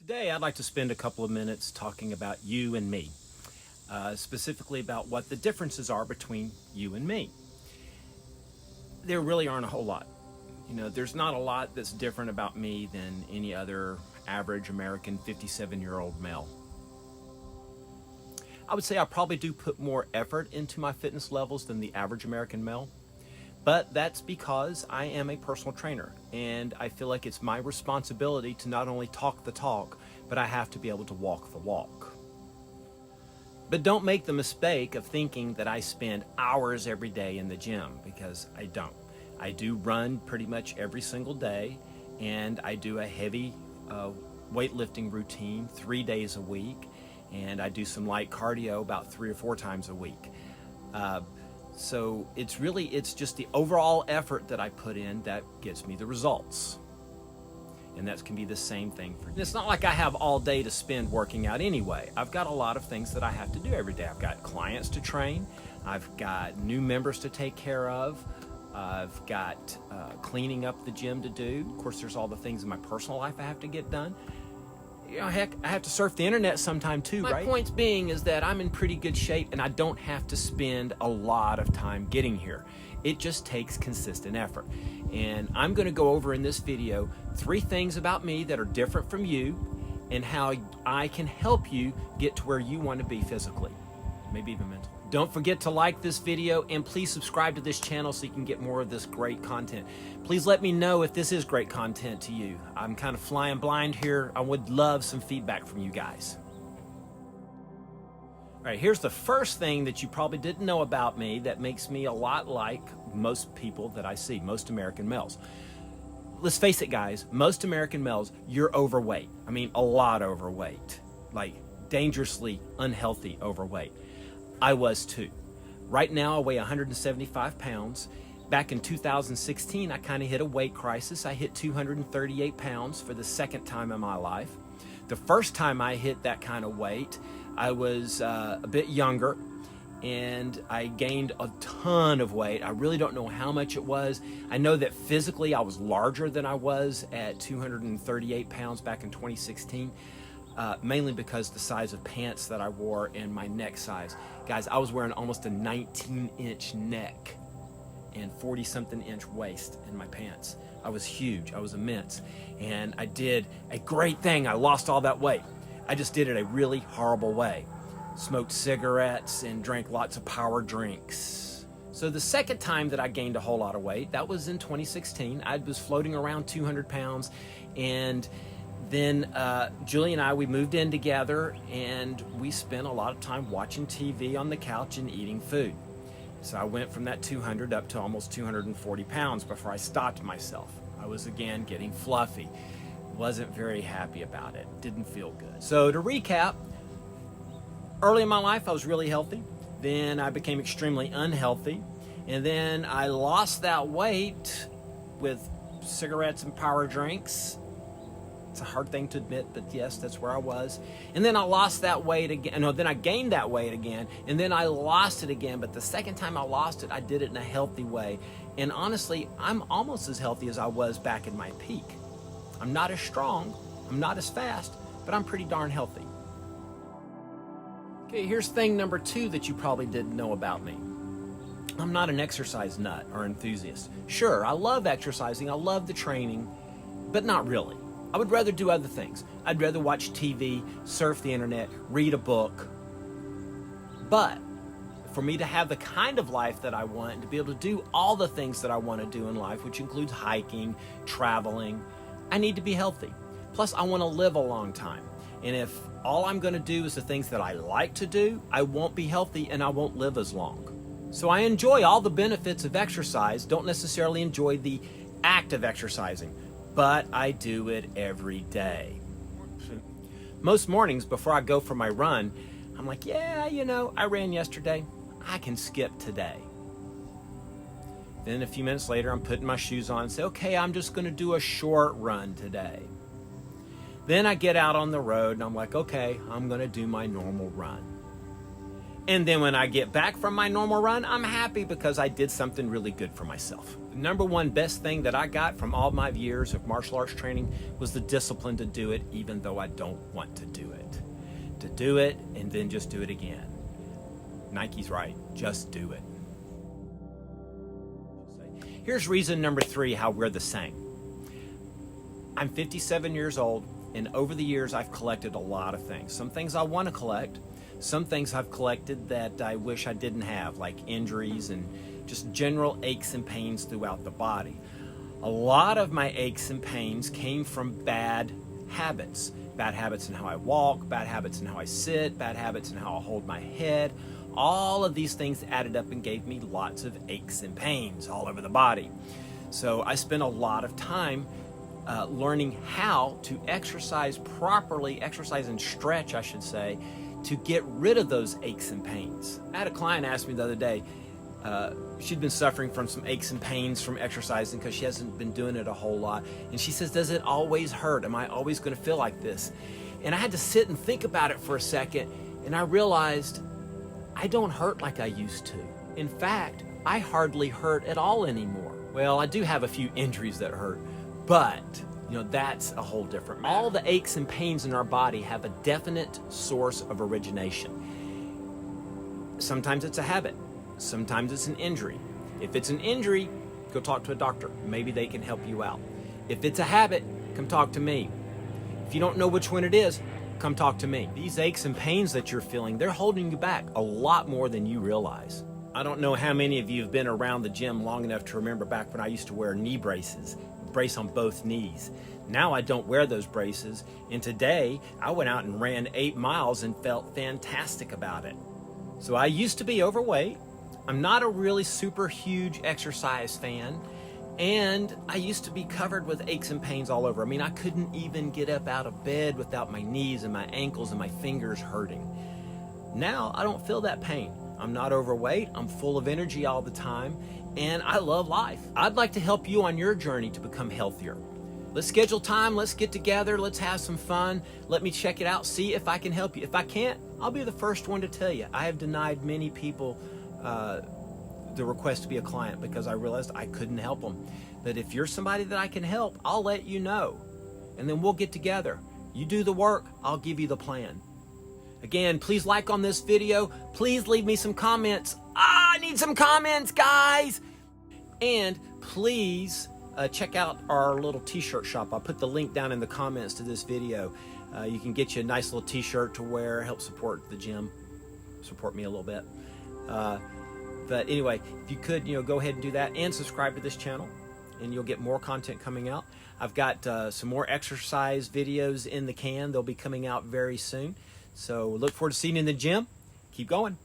Today, I'd like to spend a couple of minutes talking about you and me, specifically about what the differences are between you and me. There really aren't a whole lot. There's not a lot that's different about me than any other average American 57-year-old male. I would say I probably do put more effort into my fitness levels than the average American male, but that's because I am a personal trainer, and I feel like it's my responsibility to not only talk the talk, but I have to be able to walk the walk. But don't make the mistake of thinking that I spend hours every day in the gym, because I don't. I do run pretty much every single day, and I do a heavy weightlifting routine 3 days a week, and I do some light cardio about 3 or 4 times a week. So it's just the overall effort that I put in that gets me the results. And that can be the same thing for you. It's not like I have all day to spend working out anyway. I've got a lot of things that I have to do every day. I've got clients to train. I've got new members to take care of. I've got cleaning up the gym to do. Of course, there's all the things in my personal life I have to get done. Heck, I have to surf the internet sometime too, right? My point being is that I'm in pretty good shape and I don't have to spend a lot of time getting here. It just takes consistent effort. And I'm going to go over in this video 3 things about me that are different from you and how I can help you get to where you want to be physically, maybe even mentally. Don't forget to like this video and please subscribe to this channel so you can get more of this great content. Please let me know if this is great content to you. I'm kind of flying blind here. I would love some feedback from you guys. All right, here's the first thing that you probably didn't know about me that makes me a lot like most people that I see, most American males. Let's face it, guys, most American males, you're overweight. I mean, a lot overweight, like dangerously unhealthy overweight. I was too. Right now, I weigh 175 pounds. Back in 2016, I kind of hit a weight crisis. I hit 238 pounds for the second time in my life. The first time I hit that kind of weight, I was a bit younger and I gained a ton of weight. I really don't know how much it was. I know that physically I was larger than I was at 238 pounds back in 2016. Mainly because the size of pants that I wore and my neck size. Guys, I was wearing almost a 19-inch neck and 40-something inch waist in my pants. I was huge, I was immense. And I did a great thing. I lost all that weight. I just did it a really horrible way. Smoked cigarettes and drank lots of power drinks. So the second time that I gained a whole lot of weight, that was in 2016. I was floating around 200 pounds, and then Julie and I, we moved in together and we spent a lot of time watching TV on the couch and eating food. So I went from that 200 up to almost 240 pounds before I stopped myself. I was again getting fluffy. Wasn't very happy about it. Didn't feel good. So to recap, early in my life I was really healthy. Then I became extremely unhealthy. And then I lost that weight with cigarettes and power drinks. It's a hard thing to admit, but yes, that's where I was. And then I lost that weight again. No, then I gained that weight again, and then I lost it again. But the second time I lost it, I did it in a healthy way. And honestly, I'm almost as healthy as I was back in my peak. I'm not as strong, I'm not as fast, but I'm pretty darn healthy. Okay, here's thing number 2 that you probably didn't know about me. I'm not an exercise nut or enthusiast. Sure, I love exercising, I love the training, but not really. I would rather do other things. I'd rather watch TV, surf the internet, read a book. But for me to have the kind of life that I want, to be able to do all the things that I want to do in life, which includes hiking, traveling, I need to be healthy. Plus, I want to live a long time. And if all I'm going to do is the things that I like to do, I won't be healthy and I won't live as long. So I enjoy all the benefits of exercise, don't necessarily enjoy the act of exercising, but I do it every day. Most mornings before I go for my run, I'm like, yeah, I ran yesterday. I can skip today. Then a few minutes later, I'm putting my shoes on and say, okay, I'm just going to do a short run today. Then I get out on the road and I'm like, okay, I'm going to do my normal run. And then when I get back from my normal run, I'm happy because I did something really good for myself. The number one best thing that I got from all my years of martial arts training was the discipline to do it even though I don't want to do it. To do it and then just do it again. Nike's right, just do it. Here's reason number 3 how we're the same. I'm 57 years old, and over the years I've collected a lot of things. Some things I want to collect, some things I've collected that I wish I didn't have, like injuries and just general aches and pains throughout the body. A lot of my aches and pains came from bad habits. Bad habits in how I walk, bad habits in how I sit, bad habits in how I hold my head. All of these things added up and gave me lots of aches and pains all over the body. So I spent a lot of time learning how to exercise properly, exercise and stretch, I should say, to get rid of those aches and pains. I had a client ask me the other day, she'd been suffering from some aches and pains from exercising because she hasn't been doing it a whole lot. And she says, does it always hurt? Am I always going to feel like this? And I had to sit and think about it for a second, and I realized I don't hurt like I used to. In fact, I hardly hurt at all anymore. Well, I do have a few injuries that hurt, but that's a whole different matter. All the aches and pains in our body have a definite source of origination. Sometimes it's a habit. Sometimes it's an injury. If it's an injury, go talk to a doctor. Maybe they can help you out. If it's a habit, come talk to me. If you don't know which one it is, come talk to me. These aches and pains that you're feeling, they're holding you back a lot more than you realize. I don't know how many of you have been around the gym long enough to remember back when I used to wear knee braces, a brace on both knees. Now I don't wear those braces, and today I went out and ran 8 miles and felt fantastic about it. So I used to be overweight. I'm not a really super huge exercise fan, and I used to be covered with aches and pains all over. I mean, I couldn't even get up out of bed without my knees and my ankles and my fingers hurting. Now I don't feel that pain. I'm not overweight, I'm full of energy all the time, and I love life. I'd like to help you on your journey to become healthier. Let's schedule time, let's get together, let's have some fun. Let me check it out, see if I can help you. If I can't, I'll be the first one to tell you. I have denied many people the request to be a client because I realized I couldn't help them. But if you're somebody that I can help, I'll let you know. And then we'll get together. You do the work, I'll give you the plan. Again, please like on this video. Please leave me some comments. I need some comments, guys. And please check out our little t-shirt shop. I'll put the link down in the comments to this video. You can get you a nice little t-shirt to wear, help support the gym, support me a little bit. But anyway, if you could, go ahead and do that and subscribe to this channel, and you'll get more content coming out. I've got some more exercise videos in the can. They'll be coming out very soon. So look forward to seeing you in the gym. Keep going.